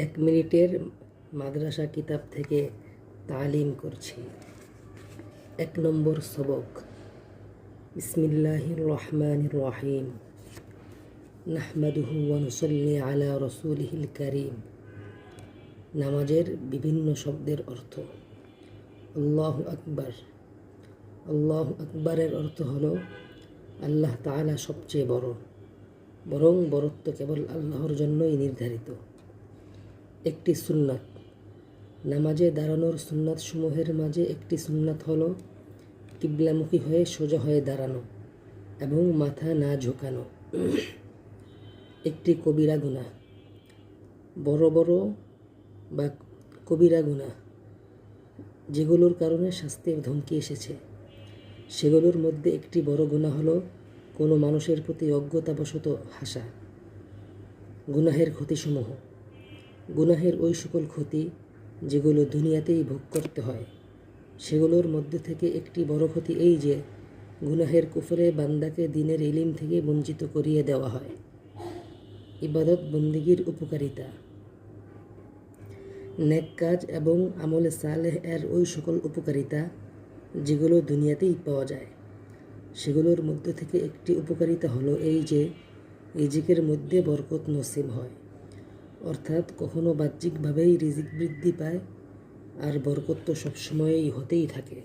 এক মিনিটের মাদ্রাসা কিতাব থেকে তালিম করছি। ১ নম্বর সবক। বিসমিল্লাহির রহমানির রহিম। নাহমাদুহু ওয়া নুসাল্লি আলা রাসূলিহিল কারীম। নামাজের বিভিন্ন শব্দের অর্থ। আল্লাহু আকবার। আল্লাহু আকবারের অর্থ হলো আল্লাহ তাআলা সবচেয়ে বড়, বরং বরত্ব কেবল আল্লাহর জন্যই নির্ধারিত। একটি সুন্নাত। নামাজে দাঁড়ানোর সুন্নাত সমূহের মাঝে একটি সুন্নাত হলো কিবলামুখী হয়ে সোজা হয়ে দাঁড়ানো এবং মাথা না ঝোঁকানো। একটি কবিরা গুনাহ। বড় বড় বা কবিরা গুনাহ যেগুলোর কারণে শাস্তির ধমকি এসেছে, সেগুলোর মধ্যে একটি বড় গুনাহ হলো কোনো মানুষের প্রতি অজ্ঞতাবশত হাসা। গুনাহের ক্ষতিসমূহ। গুনাহের ওই সকল ক্ষতি যেগুলো দুনিয়াতেই ভোগ করতে হয়, সেগুলোর মধ্যে থেকে একটি বড় ক্ষতি এই যে গুনাহের কুফরে বান্দাকে দ্বীনের ইলম থেকে বঞ্চিত করিয়ে দেওয়া হয়। ইবাদত বন্দিগির উপকারিতা। নেক কাজ এবং আমলে সালেহ এর ওই সকল উপকারিতা যেগুলো দুনিয়াতেই পাওয়া যায়, সেগুলোর মধ্যে থেকে একটি উপকারিতা হলো এই যে রিজিকের মধ্যে বরকত নসিব হয়, অর্থাৎ কখনো বাহ্যিকভাবেই রিজিক বৃদ্ধি পায়, আর বরকত তো সবসময়ই হতেই থাকে।